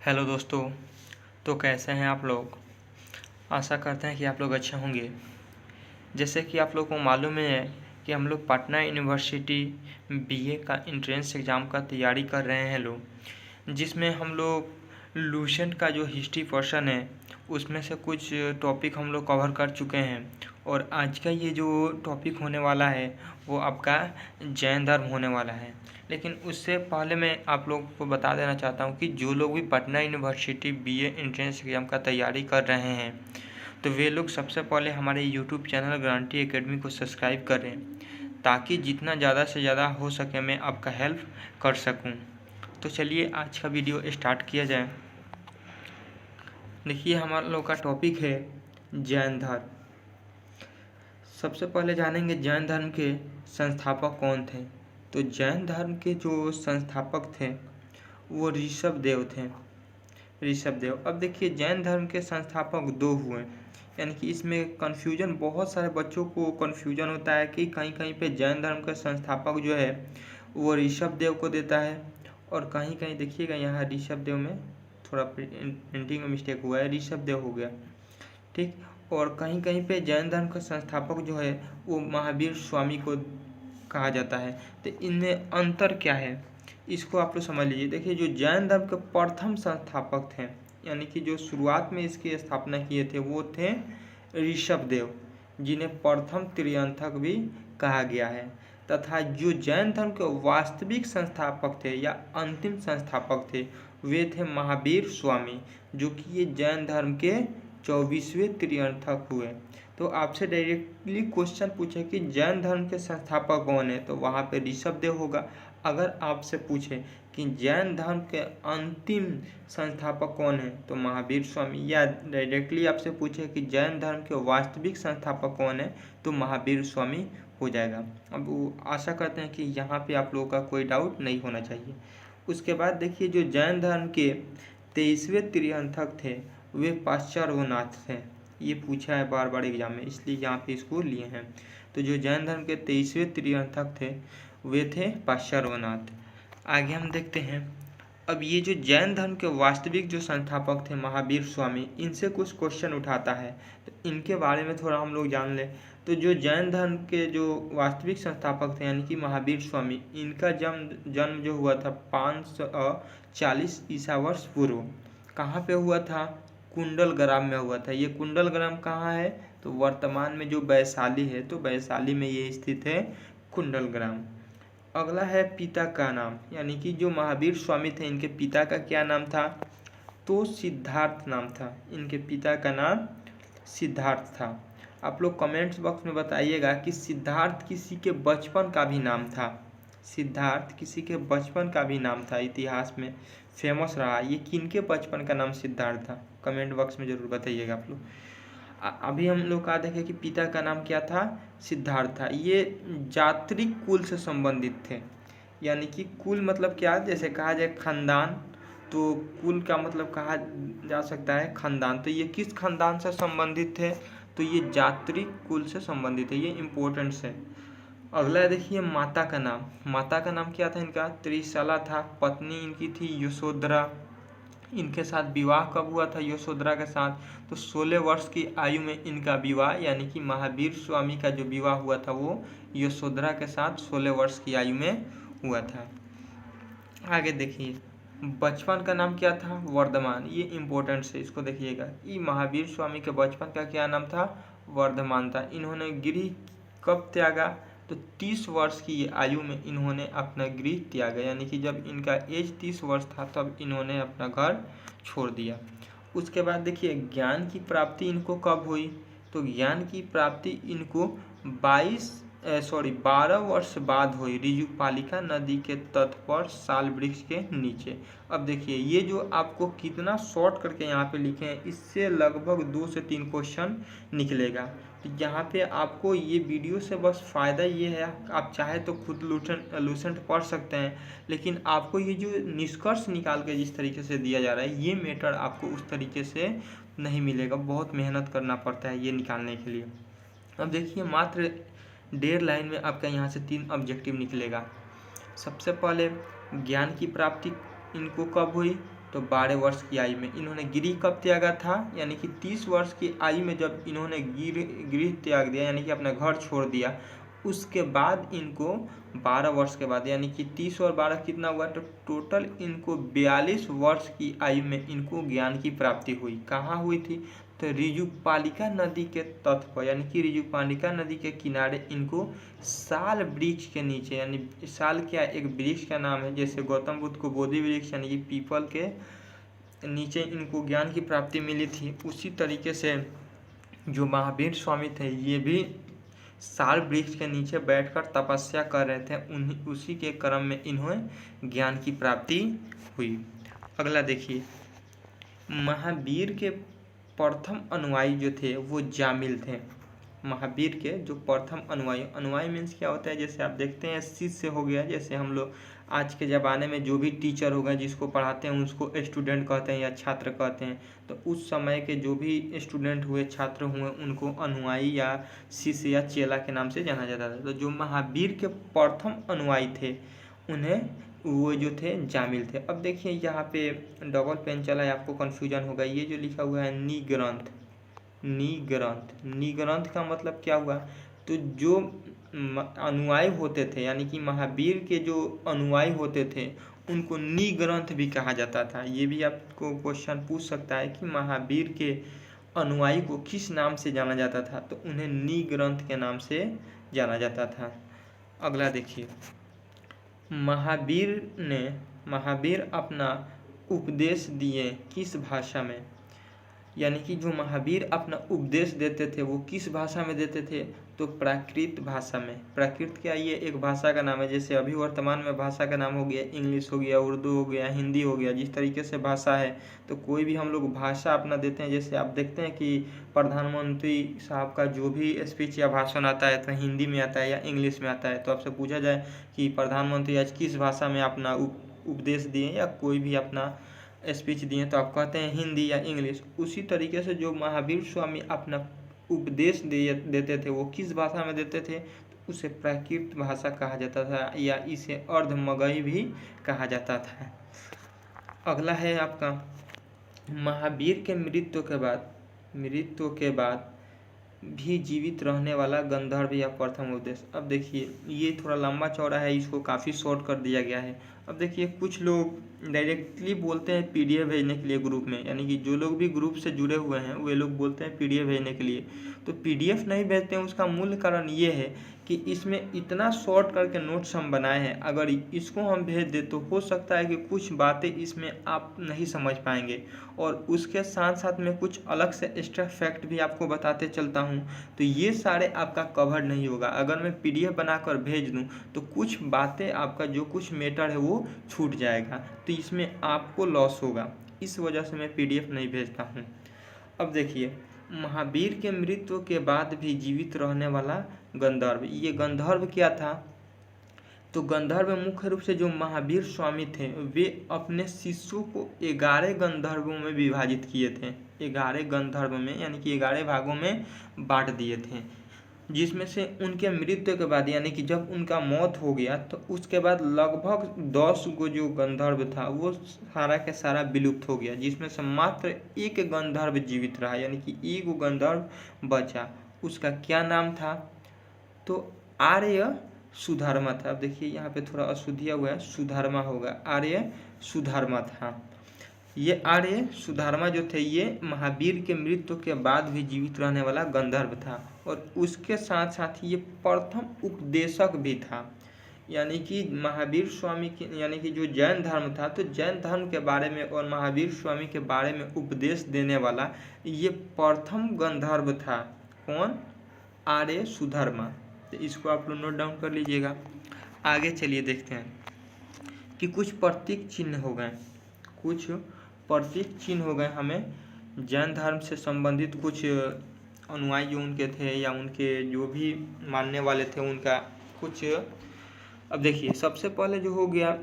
Hello दोस्तों। तो कैसे हैं आप लोग। आशा करते हैं कि आप लोग अच्छे होंगे। जैसे कि आप लोग को मालूम है कि हम लोग पटना यूनिवर्सिटी बीए का एंट्रेंस एग्ज़ाम का तैयारी कर रहे हैं लोग, जिसमें हम लोग लूसेंट का जो हिस्ट्री पोर्शन है उसमें से कुछ टॉपिक हम लोग कवर कर चुके हैं। और आज का ये जो टॉपिक होने वाला है वो आपका जैन धर्म होने वाला है। लेकिन उससे पहले मैं आप लोगों को बता देना चाहता हूँ कि जो लोग भी Patna university BA entrance exam का तैयारी कर रहे हैं तो वे लोग सबसे पहले हमारे यूट्यूब चैनल गारंटी एकेडमी को सब्सक्राइब करें, ताकि जितना ज़्यादा से ज़्यादा हो सके मैं आपका हेल्प कर सकूं। तो चलिए आज का वीडियो स्टार्ट किया जाए। देखिए हमारे लोग का टॉपिक है जैन धर्म। सबसे पहले जानेंगे जैन धर्म के संस्थापक कौन थे। तो जैन धर्म के जो संस्थापक थे वो ऋषभ देव थे। ऋषभ देव। अब देखिए जैन धर्म के संस्थापक दो हुए, यानी कि इसमें कन्फ्यूजन, बहुत सारे बच्चों को कन्फ्यूजन होता है कि कहीं कहीं पे जैन धर्म का संस्थापक जो है वो ऋषभ देव को देता है, और कहीं कहीं देखिएगा यहाँ ऋषभ देव में थोड़ा प्रिंटिंग में मिस्टेक हुआ है, ऋषभ देव हो गया, ठीक। और कहीं कहीं पे जैन धर्म का संस्थापक जो है वो महावीर स्वामी को कहा जाता है। तो इनमें अंतर क्या है इसको आप लोग समझ लीजिए। देखिए जो जैन धर्म के प्रथम संस्थापक थे, यानी कि जो शुरुआत में इसकी स्थापना किए थे वो थे ऋषभ देव, जिन्हें प्रथम त्रियंथक भी कहा गया है। तथा जो जैन धर्म के वास्तविक संस्थापक थे या अंतिम संस्थापक थे वे थे महावीर स्वामी, जो कि ये जैन धर्म के 24वें त्रियंथक हुए। तो आपसे डायरेक्टली क्वेश्चन पूछे कि जैन धर्म के संस्थापक कौन है, तो वहाँ पे ऋषभ देव होगा। अगर आपसे पूछे कि जैन धर्म के अंतिम संस्थापक कौन है तो महावीर स्वामी, या डायरेक्टली आपसे पूछे कि जैन धर्म के वास्तविक संस्थापक कौन है तो महावीर स्वामी हो जाएगा। अब वो आशा करते हैं कि यहाँ पे आप लोगों का कोई डाउट नहीं होना चाहिए। उसके बाद देखिए जो जैन धर्म के 23वें त्रियंथक थे वे पाश्चार्यनाथ थे। ये पूछा है बार बार एग्जाम में, इसलिए यहाँ पे इसको लिए हैं। तो जो जैन धर्म के 23वें त्रियंथक थे वे थे पाश्चार्यनाथ। आगे हम देखते हैं। अब ये जो जैन धर्म के वास्तविक जो संस्थापक थे महावीर स्वामी, इनसे कुछ क्वेश्चन उठाता है, तो इनके बारे में थोड़ा हम लोग जान लें। तो जो जैन धर्म के जो वास्तविक संस्थापक थे यानी कि महावीर स्वामी, इनका जन्म जो हुआ था 540 ईसा वर्ष पूर्व। कहाँ पे हुआ था? कुंडलग्राम में हुआ था। ये कुंडलग्राम कहाँ है? तो वर्तमान में जो वैशाली है, तो वैशाली में ये स्थित है कुंडलग्राम। अगला है पिता का नाम, यानी कि जो महावीर स्वामी थे इनके पिता का क्या नाम था? तो सिद्धार्थ नाम था। इनके पिता का नाम सिद्धार्थ था। आप लोग कमेंट्स बॉक्स में बताइएगा कि सिद्धार्थ किसी के बचपन का भी नाम था। सिद्धार्थ किसी के बचपन का भी नाम था, इतिहास में फेमस रहा। ये किनके बचपन का नाम सिद्धार्थ था? कमेंट बॉक्स में ज़रूर बताइएगा आप लोग। अभी हम लोग कहा देखें कि पिता का नाम क्या था? सिद्धार्थ था। ये जात्रिक कुल से संबंधित थे, यानी कि कुल मतलब क्या, जैसे कहा जाए खानदान, तो कुल का मतलब कहा जा सकता है खानदान। तो ये किस खानदान से संबंधित थे? तो ये जात्रिक कुल से संबंधित है। ये इम्पोर्टेंट है। अगला देखिए माता का नाम। माता का नाम क्या था इनका? त्रिशला था। पत्नी इनकी थी यशोधरा। इनके साथ विवाह कब हुआ था यशोधरा के साथ? तो 16 वर्ष की आयु में इनका विवाह, यानी कि महावीर स्वामी का जो विवाह हुआ था वो यशोधरा के साथ 16 वर्ष की आयु में हुआ था। आगे देखिए बचपन का नाम क्या था? वर्धमान। ये इम्पोर्टेंट है, इसको देखिएगा। ये महावीर स्वामी के बचपन का क्या नाम था? वर्धमान था। इन्होंने गृह कब त्यागा? तो 30 वर्ष की आयु में इन्होंने अपना गृह त्यागा, यानी कि जब इनका एज 30 वर्ष था तब इन्होंने अपना घर छोड़ दिया। उसके बाद देखिए ज्ञान की प्राप्ति इनको कब हुई? तो ज्ञान की प्राप्ति इनको 12 वर्ष बाद हुई, ऋजुपालिका नदी के तट पर साल वृक्ष के नीचे। अब देखिए ये जो आपको कितना शॉर्ट करके यहाँ पे लिखे हैं, इससे लगभग 2 से 3 क्वेश्चन निकलेगा। तो यहाँ पे आपको ये वीडियो से बस फ़ायदा ये है, आप चाहे तो खुद लूसेंट पढ़ सकते हैं, लेकिन आपको ये जो निष्कर्ष निकाल के जिस तरीके से दिया जा रहा है ये मेथड आपको उस तरीके से नहीं मिलेगा। बहुत मेहनत करना पड़ता है ये निकालने के लिए। अब देखिए मात्र 1.5 लाइन में आपका यहाँ से 3 ऑब्जेक्टिव निकलेगा। सबसे पहले ज्ञान की प्राप्ति इनको कब हुई? तो 12 वर्ष की आयु में। इन्होंने गृह कब त्यागा था, यानी कि 30 वर्ष की आयु में जब इन्होंने गृह त्याग दिया, यानी कि अपना घर छोड़ दिया, उसके बाद इनको 12 वर्ष के बाद, यानी कि 30 और 12 कितना हुआ, तो टोटल इनको 42 वर्ष की आयु में इनको ज्ञान की प्राप्ति हुई। कहाँ हुई थी, तो ऋजुपालिका नदी के तट पर, यानी कि ऋजुपालिका नदी के किनारे इनको साल वृक्ष के नीचे, यानी साल क्या एक वृक्ष का नाम है, जैसे गौतम बुद्ध को बोधि वृक्ष यानी कि पीपल के नीचे इनको ज्ञान की प्राप्ति मिली थी। उसी तरीके से जो महावीर स्वामी थे ये भी साल वृक्ष के नीचे बैठकर तपस्या कर रहे थे, उसी के क्रम में इन्हें ज्ञान की प्राप्ति हुई। अगला देखिए, महावीर के प्रथम अनुयायी जो थे वो जामिल थे। महावीर के जो प्रथम अनुयायी मीन्स क्या होता है, जैसे आप देखते हैं शिष्य हो गया, जैसे हम लोग आज के ज़माने में जो भी टीचर हो गए जिसको पढ़ाते हैं उसको स्टूडेंट कहते हैं या छात्र कहते हैं, तो उस समय के जो भी स्टूडेंट हुए, छात्र हुए, उनको अनुयायी या शिष्य या चेला के नाम से जाना जाता था। तो जो महावीर के प्रथम अनुयायी थे उन्हें वो जो थे जामिल थे। अब देखिए यहाँ पे डबल पेन चला है, आपको कन्फ्यूजन होगा। ये जो लिखा हुआ है निग्रंथ, निग्रंथ का मतलब क्या हुआ, तो जो अनुयायी होते थे, यानी कि महावीर के जो अनुयायी होते थे उनको निग्रंथ भी कहा जाता था। ये भी आपको क्वेश्चन पूछ सकता है कि महावीर के अनुयायी को किस नाम से जाना जाता था, तो उन्हें निग्रंथ के नाम से जाना जाता था। अगला देखिए, महावीर अपना उपदेश दिए किस भाषा में, यानी कि जो महावीर अपना उपदेश देते थे वो किस भाषा में देते थे, तो प्राकृत भाषा में। प्राकृत क्या, ये एक भाषा का नाम है, जैसे अभी वर्तमान में भाषा का नाम हो गया इंग्लिश हो गया, उर्दू हो गया, हिंदी हो गया, जिस तरीके से भाषा है। तो कोई भी हम लोग भाषा अपना देते हैं, जैसे आप देखते हैं कि प्रधानमंत्री साहब का जो भी स्पीच या भाषण आता है तो हिंदी में आता है या इंग्लिश में आता है। तो आपसे पूछा जाए कि प्रधानमंत्री आज किस भाषा में अपना उपदेश दिए या कोई भी अपना स्पीच दिए, तो आप कहते हैं हिंदी या इंग्लिश। उसी तरीके से जो महावीर स्वामी अपना उपदेश देते थे वो किस भाषा में देते थे, तो उसे प्राकृत भाषा कहा जाता था या इसे अर्धमगही भी कहा जाता था। अगला है आपका, महावीर के मृत्यु के बाद भी जीवित रहने वाला गंधर्व या प्रथम उपदेश। अब देखिए ये थोड़ा लंबा चौड़ा है, इसको काफ़ी शॉर्ट कर दिया गया है। अब देखिए कुछ लोग डायरेक्टली बोलते हैं पीडीएफ भेजने के लिए ग्रुप में, यानी कि जो लोग भी ग्रुप से जुड़े हुए हैं वे लोग बोलते हैं पीडीएफ भेजने के लिए, तो पीडीएफ नहीं भेजते हैं। उसका मूल कारण ये है कि इसमें इतना शॉर्ट करके नोट्स हम बनाए हैं, अगर इसको हम भेज दें तो हो सकता है कि कुछ बातें इसमें आप नहीं समझ पाएंगे, और उसके साथ साथ में कुछ अलग से एक्स्ट्रा फैक्ट भी आपको बताते चलता हूँ, तो ये सारे आपका कवर नहीं होगा। अगर मैं पीडीएफ बनाकर भेज दूँ तो कुछ बातें आपका जो कुछ मैटर है वो छूट जाएगा, तो इसमें आपको लॉस होगा, इस वजह से मैं पीडीएफ नहीं भेजता हूँ। अब देखिए, महावीर के मृत्यु के बाद भी जीवित रहने वाला गंधर्व, ये गंधर्व क्या था, तो गंधर्व मुख्य रूप से जो महावीर स्वामी थे वे अपने शिष्यों को 11 गंधर्वों में विभाजित किए थे, 11 गंधर्व में, यानी कि 11 भागों में बांट दिए थे, जिसमें से उनके मृत्यु के बाद, यानी कि जब उनका मौत हो गया तो उसके बाद लगभग 10 गो जो गंधर्व था वो सारा के सारा विलुप्त हो गया, जिसमें से मात्र एक गंधर्व जीवित रहा, यानी कि एक गंधर्व बचा। उसका क्या नाम था, तो आर्य सुधर्मा था। अब देखिए यहाँ पे थोड़ा अशुद्धिया हुआ है, सुधर्मा होगा, आर्य सुधर्मा था। ये आर्य सुधर्मा जो थे ये महावीर के मृत्यु के बाद भी जीवित रहने वाला गंधर्व था, और उसके साथ साथ ये प्रथम उपदेशक भी था, यानी कि महावीर स्वामी के, यानी कि जो जैन धर्म था तो जैन धर्म के बारे में और महावीर स्वामी के बारे में उपदेश देने वाला ये प्रथम गंधर्व था। कौन, आर्य सुधर्मा। तो इसको आप लोग नोट डाउन कर लीजिएगा। आगे चलिए देखते हैं कि कुछ प्रतीक चिन्ह हो गए, कुछ प्रतीक चिन्ह हो गए हमें जैन धर्म से संबंधित कुछ अनुयायी जो उनके थे या उनके जो भी मानने वाले थे उनका कुछ। अब देखिए सबसे पहले जो हो गया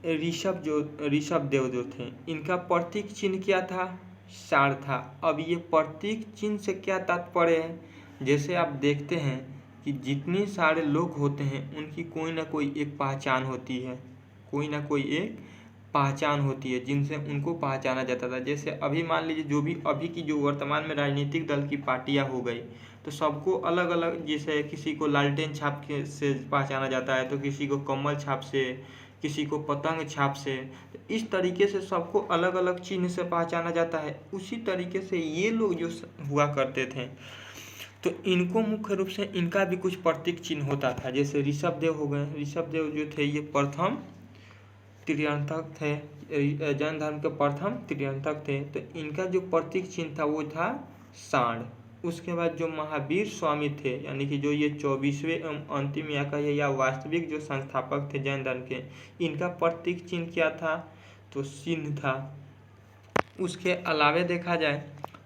ऋषभ देव जो थे, इनका प्रतीक चिन्ह क्या था, सार था। अब ये प्रतीक चिन्ह से क्या तात्पर्य है, जैसे आप देखते हैं कि जितने सारे लोग होते हैं उनकी कोई ना कोई एक पहचान होती है, कोई ना कोई एक पहचान होती है, जिनसे उनको पहचाना जाता था। जैसे अभी मान लीजिए जो भी अभी की जो वर्तमान में राजनीतिक दल की पार्टियां हो गई, तो सबको अलग अलग, जैसे किसी को लालटेन छाप के से पहचाना जाता है, तो किसी को कमल छाप से, किसी को पतंग छाप से। तो इस तरीके से सबको अलग अलग चिन्ह से पहचाना जाता है। उसी तरीके से ये लोग जो हुआ करते थे, तो इनको मुख्य रूप से इनका भी कुछ प्रतीक चिन्ह होता था। जैसे ऋषभ देव हो गए, ऋषभ देव जो थे ये प्रथम त्रियंतक थे, जैन धर्म के प्रथम त्रियंतक थे। तो इनका जो प्रतीक चिन्ह था वो था सांड। उसके बाद जो महावीर स्वामी थे, यानी कि जो ये 24वें एवं अंतिम या कहिए या वास्तविक जो संस्थापक थे जैन धर्म के, इनका प्रतीक चिन्ह क्या था? तो सिंह था। उसके अलावे देखा जाए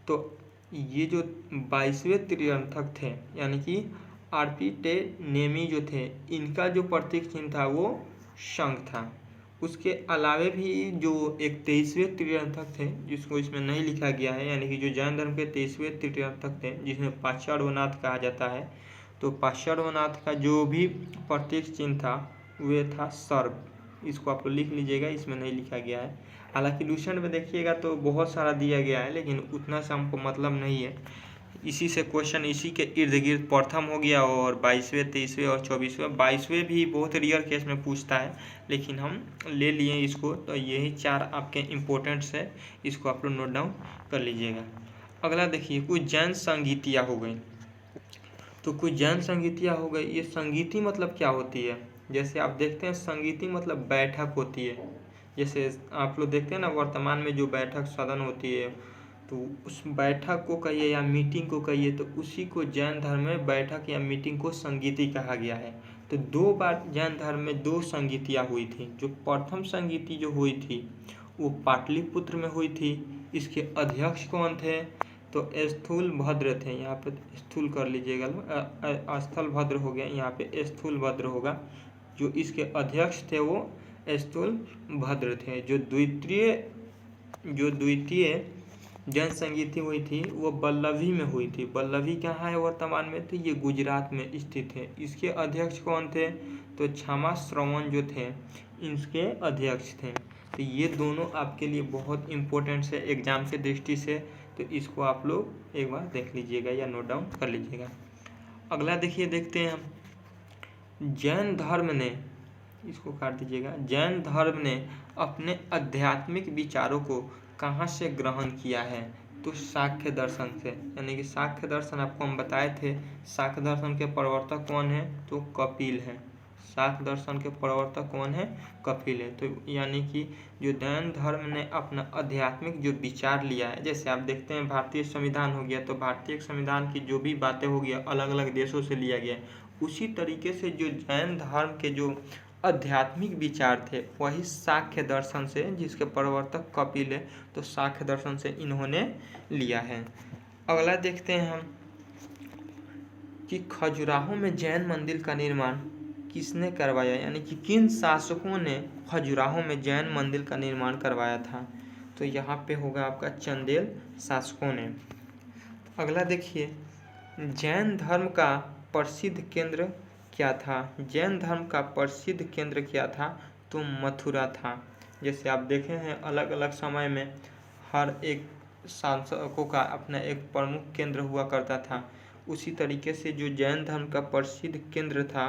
तो ये जो 22वें त्रियंतक थे, यानी कि आर्पिटे नेमी जो थे, इनका जो प्रतीक चिन्ह था वो शंख था। उसके अलावे भी जो एक 23वें त्रियंतक थे, जिसको इसमें नहीं लिखा गया है, यानी कि जो जैन धर्म के 23वें त्रियंतक थे, जिसमें पाषाणवनाथ कहा जाता है, तो पाषाणवनाथ का जो भी प्रतीक चिन्ह था वह था सर्प। इसको आप लोग लिख लीजिएगा, इसमें नहीं लिखा गया है। हालांकि लूसेंट में देखिएगा तो बहुत सारा दिया गया है, लेकिन उतना से हमको मतलब नहीं है। इसी से क्वेश्चन इसी के इर्द गिर्द प्रथम हो गया, और 22वें 23वें और 24वें। 22वें भी बहुत रेयर केस में पूछता है, लेकिन हम ले लिए इसको। तो यही 4 आपके इम्पोर्टेंट्स है, इसको आप लोग नोट डाउन कर लीजिएगा। अगला देखिए, कुछ जैन संगीतियाँ हो गई। तो कुछ जैन संगीतियाँ हो गई। ये संगीति मतलब क्या होती है? जैसे आप देखते हैं संगीति मतलब बैठक होती है। जैसे आप लोग देखते हैं ना, वर्तमान में जो बैठक सदन होती है, तो उस बैठक को कहिए या मीटिंग को कहिए, तो उसी को जैन धर्म में बैठक या मीटिंग को संगीति कहा गया है। तो 2 बार जैन धर्म में 2 संगीतियाँ हुई थी। जो प्रथम संगीति जो हुई थी वो पाटलिपुत्र में हुई थी। इसके अध्यक्ष कौन थे? तो स्थूल भद्र थे। यहाँ पे स्थूल कर लीजिएगा, स्थल भद्र हो गया, यहाँ पे स्थूल भद्र होगा। जो इसके अध्यक्ष थे वो स्थूल भद्र थे। जो द्वितीय जैन संगीति हुई थी वो बल्लभी में हुई थी। बल्लभी कहाँ है वर्तमान में? तो ये गुजरात में स्थित है। इसके अध्यक्ष कौन थे? तो क्षमा श्रवण जो थे इसके अध्यक्ष थे। तो ये दोनों आपके लिए बहुत इम्पोर्टेंट है एग्जाम के दृष्टि से, तो इसको आप लोग एक बार देख लीजिएगा या नोट डाउन कर लीजिएगा। अगला देखिए, देखते हैं हम। जैन धर्म ने, इसको काट दीजिएगा, जैन धर्म ने अपने आध्यात्मिक विचारों को कहाँ से ग्रहण किया है? तो सांख्य दर्शन से। यानी कि सांख्य दर्शन आपको हम बताए थे, सांख्य दर्शन के प्रवर्तक कौन है? तो कपिल है। सांख्य दर्शन के प्रवर्तक कौन है? कपिल है। तो यानी कि जो जैन धर्म ने अपना आध्यात्मिक जो विचार लिया है, जैसे आप देखते हैं भारतीय संविधान हो गया, तो भारतीय संविधान की जो भी बातें हो गया अलग अलग देशों से लिया गया। उसी तरीके से जो जैन धर्म के जो आध्यात्मिक विचार थे वही सांख्य दर्शन से, जिसके प्रवर्तक कपिल है, तो सांख्य दर्शन से इन्होंने लिया है। अगला देखते हैं हम कि खजुराहो में जैन मंदिर का निर्माण किसने करवाया? यानी कि किन शासकों ने खजुराहो में जैन मंदिर का निर्माण करवाया था? तो यहाँ पे होगा आपका चंदेल शासकों ने। अगला देखिए, जैन धर्म का प्रसिद्ध केंद्र क्या था? जैन धर्म का प्रसिद्ध केंद्र क्या था? तो मथुरा था। जैसे आप देखे हैं अलग अलग समय में हर एक शासकों का अपना एक प्रमुख केंद्र हुआ करता था। उसी तरीके से जो जैन धर्म का प्रसिद्ध केंद्र था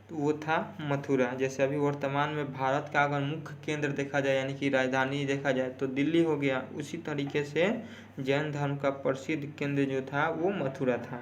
तो वो था मथुरा। जैसे अभी वर्तमान में भारत का अगर मुख्य केंद्र देखा जाए, यानी कि राजधानी देखा जाए, तो दिल्ली हो गया। उसी तरीके से जैन धर्म का प्रसिद्ध केंद्र जो था वो मथुरा था।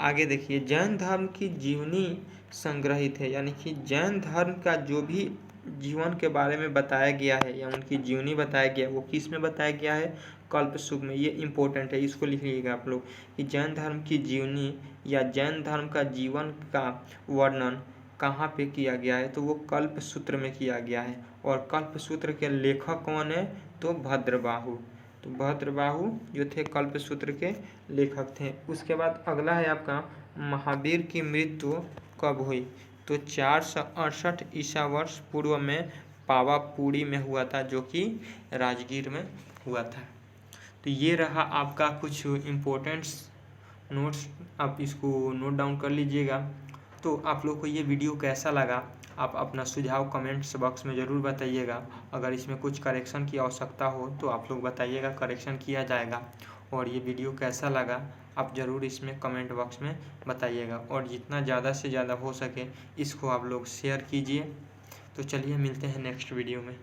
आगे देखिए, जैन धर्म की जीवनी संग्रहित है। यानी कि जैन धर्म का जो भी जीवन के बारे में बताया गया है या उनकी जीवनी बताया गया, वो किस में बताया गया है? कल्पसूत्र में। ये इम्पोर्टेंट है, इसको लिख लीजिएगा आप लोग कि जैन धर्म की जीवनी या जैन धर्म का जीवन का वर्णन कहाँ पे किया गया है? तो वो कल्पसूत्र में किया गया है। और कल्पसूत्र के लेखक कौन है? तो भद्रबाहु। तो भद्रबाहु जो थे कल्पसूत्र के लेखक थे। उसके बाद अगला है आपका, महावीर की मृत्यु कब हुई? तो 468 ईसा वर्ष पूर्व में पावापुरी में हुआ था, जो कि राजगीर में हुआ था। तो ये रहा आपका कुछ इम्पोर्टेंट्स नोट्स, आप इसको नोट डाउन कर लीजिएगा। तो आप लोग को ये वीडियो कैसा लगा, आप अपना सुझाव कमेंट्स बॉक्स में ज़रूर बताइएगा। अगर इसमें कुछ करेक्शन की आवश्यकता हो तो आप लोग बताइएगा, करेक्शन किया जाएगा। और ये वीडियो कैसा लगा आप ज़रूर इसमें कमेंट बॉक्स में बताइएगा, और जितना ज़्यादा से ज़्यादा हो सके इसको आप लोग शेयर कीजिए। तो चलिए मिलते हैं नेक्स्ट वीडियो में।